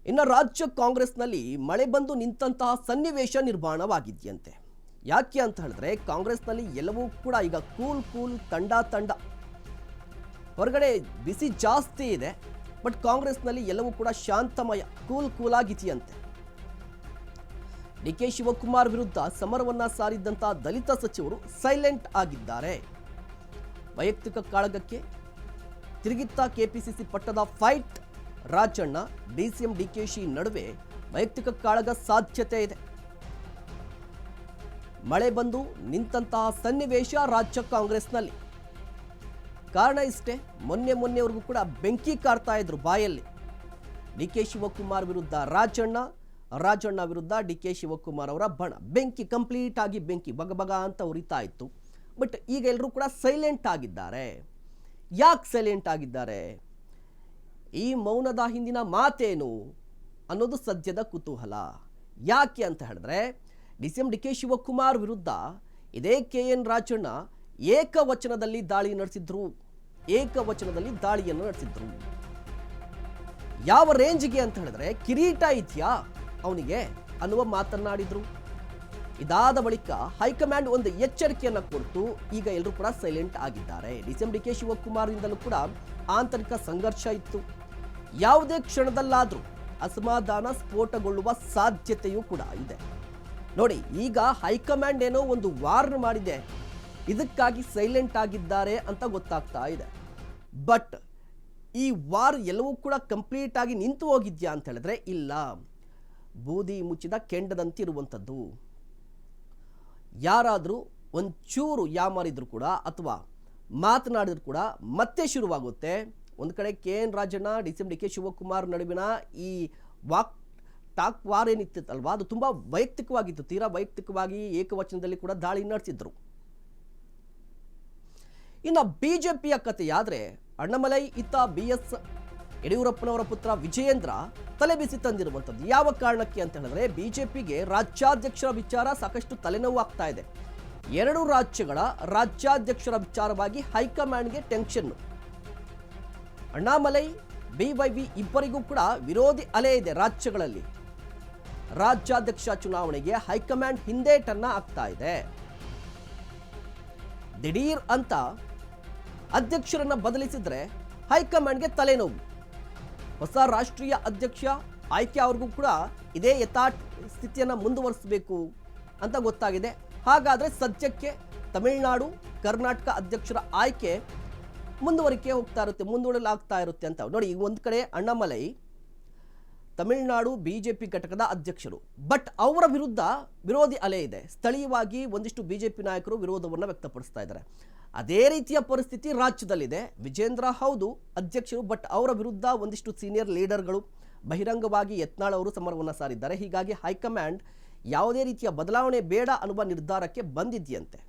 ಇನ್ನು ರಾಜ್ಯ ಕಾಂಗ್ರೆಸ್ನಲ್ಲಿ ಮಳೆ ಬಂದು ನಿಂತಹ ಸನ್ನಿವೇಶ ನಿರ್ಮಾಣವಾಗಿದೆಯಂತೆ. ಯಾಕೆ ಅಂತ ಹೇಳಿದ್ರೆ ಕಾಂಗ್ರೆಸ್ನಲ್ಲಿ ಎಲ್ಲವೂ ಕೂಡ ಈಗ ಕೂಲ್ ತಂಡ ಹೊರಗಡೆ ಬಿಸಿ ಜಾಸ್ತಿ ಇದೆ. ಬಟ್ ಕಾಂಗ್ರೆಸ್ನಲ್ಲಿ ಎಲ್ಲವೂ ಕೂಡ ಶಾಂತಮಯ ಕೂಲ್ ಆಗಿದೆಯಂತೆ. ಡಿ.ಕೆ. ಶಿವಕುಮಾರ್ ವಿರುದ್ಧ ಸಮರವನ್ನ ಸಾರಿದ್ದಂಥ ದಲಿತ ಸಚಿವರು ಸೈಲೆಂಟ್ ಆಗಿದ್ದಾರೆ. ವೈಯಕ್ತಿಕ ಕಾಳಗಕ್ಕೆ ತಿರುಗಿತ್ತ ಕೆಪಿಸಿಸಿ ಪಟ್ಟದ ಫೈಟ್. ರಾಜಣ್ಣ ಡಿಸಿಎಂ ಡಿಕೆಶಿ ನಡುವೆ ವೈಯಕ್ತಿಕ ಕಾಳಗ ಸಾಧ್ಯತೆ ಇದೆ. ಮಳೆ ಬಂದು ನಿಂತಹ ಸನ್ನಿವೇಶ ರಾಜ್ಯ ಕಾಂಗ್ರೆಸ್ನಲ್ಲಿ. ಕಾರಣ ಇಷ್ಟೇ, ಮೊನ್ನೆವರೆಗೂ ಕೂಡ ಬೆಂಕಿ ಕಾರ್ತಾ ಇದ್ರು ಬಾಯಲ್ಲಿ. ಡಿ.ಕೆ. ಶಿವಕುಮಾರ್ ವಿರುದ್ಧ ರಾಜಣ್ಣ ವಿರುದ್ಧ ಡಿ.ಕೆ. ಶಿವಕುಮಾರ್ ಅವರ ಬಣ ಬೆಂಕಿ, ಕಂಪ್ಲೀಟ್ ಆಗಿ ಬೆಂಕಿ ಬಗಬಗ ಅಂತ ಉರಿತಾ ಇತ್ತು. ಬಟ್ ಈಗ ಎಲ್ಲರೂ ಕೂಡ ಸೈಲೆಂಟ್ ಆಗಿದ್ದಾರೆ. ಯಾಕೆ ಸೈಲೆಂಟ್ ಆಗಿದ್ದಾರೆ? ಈ ಮೌನದ ಹಿಂದಿನ ಮಾತೇನು ಅನ್ನೋದು ಸದ್ಯದ ಕುತೂಹಲ. ಯಾಕೆ ಅಂತ ಹೇಳಿದ್ರೆ ಡಿಸಿಎಂ ಡಿ.ಕೆ. ಶಿವಕುಮಾರ್ ವಿರುದ್ಧ ಇದೇ ಕೆ.ಎನ್. ರಾಜಣ್ಣ ಏಕವಚನದಲ್ಲಿ ದಾಳಿಯನ್ನು ನಡೆಸಿದ್ರು. ಯಾವ ರೇಂಜ್ಗೆ ಅಂತ ಹೇಳಿದ್ರೆ ಕಿರೀಟ ಇದೆಯಾ ಅವನಿಗೆ ಅನ್ನುವ ಮಾತನ್ನಾಡಿದ್ರು. ಇದಾದ ಬಳಿಕ ಹೈಕಮಾಂಡ್ ಒಂದು ಎಚ್ಚರಿಕೆಯನ್ನು ಕೊಟ್ಟು ಈಗ ಎಲ್ಲರೂ ಕೂಡ ಸೈಲೆಂಟ್ ಆಗಿದ್ದಾರೆ. ಡಿಸಿಎಂ ಡಿ.ಕೆ. ಶಿವಕುಮಾರ್ ಇಂದಲೂ ಕೂಡ ಆಂತರಿಕ ಸಂಘರ್ಷ ಇತ್ತು. ಯಾವುದೇ ಕ್ಷಣದಲ್ಲಾದರೂ ಅಸಮಾಧಾನ ಸ್ಫೋಟಗೊಳ್ಳುವ ಸಾಧ್ಯತೆಯೂ ಕೂಡ ಇದೆ. ನೋಡಿ, ಈಗ ಹೈಕಮಾಂಡ್ ಏನೋ ಒಂದು ವಾರ್ನ್ ಮಾಡಿದೆ, ಇದಕ್ಕಾಗಿ ಸೈಲೆಂಟ್ ಆಗಿದ್ದಾರೆ ಅಂತ ಗೊತ್ತಾಗ್ತಾ ಇದೆ. ಬಟ್ ಈ ವಾರ್ ಎಲ್ಲವೂ ಕೂಡ ಕಂಪ್ಲೀಟ್ ಆಗಿ ನಿಂತು ಹೋಗಿದ್ಯಾ ಅಂತ ಹೇಳಿದ್ರೆ ಇಲ್ಲ. ಬೂದಿ ಮುಚ್ಚಿದ ಕೆಂಡದಂತಿರುವಂಥದ್ದು. ಯಾರಾದರೂ ಒಂಚೂರು ಯಾಮಾರಿದ್ರು ಕೂಡ ಅಥವಾ ಮಾತನಾಡಿದ್ರು ಕೂಡ ಮತ್ತೆ ಶುರುವಾಗುತ್ತೆ. ಒಂದು ಕಡೆ ಕೆ.ಎನ್. ರಾಜಣ್ಣ ಡಿಸಿಎಂ ಡಿ.ಕೆ. ಶಿವಕುಮಾರ್ ನಡುವಿನ ಈ ಟಾಕ್ ವಾರ್ ಏನಿತ್ತಲ್ವಾ, ಅದು ತುಂಬ ವೈಯಕ್ತಿಕವಾಗಿತ್ತು. ತೀರಾ ವೈಯಕ್ತಿಕವಾಗಿ ಏಕವಚನದಲ್ಲಿ ಕೂಡ ದಾಳಿ ನಡೆಸಿದ್ರು. ಇನ್ನು ಬಿಜೆಪಿಯ ಕಥೆಯಾದರೆ ಅಣ್ಣಾಮಲೈ ಇತ್ತ BS ಯಡಿಯೂರಪ್ಪನವರ ಪುತ್ರ ವಿಜಯೇಂದ್ರ ತಲೆಬಿಸಿ ತಂದಿರುವಂಥದ್ದು. ಯಾವ ಕಾರಣಕ್ಕೆ ಅಂತ ಹೇಳಿದ್ರೆ ಬಿಜೆಪಿಗೆ ರಾಜ್ಯಾಧ್ಯಕ್ಷರ ವಿಚಾರ ಸಾಕಷ್ಟು ತಲೆನೋವು ಆಗ್ತಾ ಇದೆ. ಎರಡು ರಾಜ್ಯಗಳ ರಾಜ್ಯಾಧ್ಯಕ್ಷರ ವಿಚಾರವಾಗಿ ಹೈಕಮಾಂಡ್ಗೆ ಟೆನ್ಷನ್. ಅಣ್ಣಾಮಲೈ BYV ಇಬ್ಬರಿಗೂ ಕೂಡ ವಿರೋಧಿ ಅಲೆ ಇದೆ ರಾಜ್ಯಗಳಲ್ಲಿ. ರಾಜ್ಯಾಧ್ಯಕ್ಷ ಚುನಾವಣೆಗೆ ಹೈಕಮಾಂಡ್ ಹಿಂದೇಟನ್ನ ಆಗ್ತಾ ಇದೆ. ದಿಢೀರ್ ಅಂತ ಅಧ್ಯಕ್ಷರನ್ನ ಬದಲಿಸಿದ್ರೆ ಹೈಕಮಾಂಡ್ಗೆ ತಲೆನೋವು. ಹೊಸ ರಾಷ್ಟ್ರೀಯ ಅಧ್ಯಕ್ಷ ಆಯ್ಕೆ ಅವ್ರಿಗೂ ಕೂಡ ಇದೇ ಸ್ಥಿತಿಯನ್ನು ಮುಂದುವರಿಸಬೇಕು ಅಂತ ಗೊತ್ತಾಗಿದೆ. ಹಾಗಾದ್ರೆ ಸದ್ಯಕ್ಕೆ ತಮಿಳುನಾಡು ಕರ್ನಾಟಕ ಅಧ್ಯಕ್ಷರ ಆಯ್ಕೆ ಮುಂದೂಡಲಾಗ್ತಾ ಇರುತ್ತೆ ಅಂತ ನೋಡಿ. ಈಗ ಒಂದು ಕಡೆ ಅಣ್ಣಾಮಲೈ ತಮಿಳುನಾಡು ಬಿಜೆಪಿ ಘಟಕದ ಅಧ್ಯಕ್ಷರು, ಬಟ್ ಅವರ ವಿರುದ್ಧ ವಿರೋಧಿ ಅಲೆ ಇದೆ. ಸ್ಥಳೀಯವಾಗಿ ಒಂದಿಷ್ಟು ಬಿಜೆಪಿ ನಾಯಕರು ವಿರೋಧವನ್ನು ವ್ಯಕ್ತಪಡಿಸ್ತಾ ಇದ್ದಾರೆ. ಅದೇ ರೀತಿಯ ಪರಿಸ್ಥಿತಿ ರಾಜ್ಯದಲ್ಲಿದೆ. ವಿಜೇಂದ್ರ ಹೌದು ಅಧ್ಯಕ್ಷರು, ಬಟ್ ಅವರ ವಿರುದ್ಧ ಒಂದಿಷ್ಟು ಸೀನಿಯರ್ ಲೀಡರ್ಗಳು ಬಹಿರಂಗವಾಗಿ ಯತ್ನಾಳ್ ಅವರು ಸಮರವನ್ನು ಸಾರಿದ್ದಾರೆ. ಹೀಗಾಗಿ ಹೈಕಮಾಂಡ್ ಯಾವುದೇ ರೀತಿಯ ಬದಲಾವಣೆ ಬೇಡ ಅನ್ನುವ ನಿರ್ಧಾರಕ್ಕೆ ಬಂದಿದೆಯಂತೆ.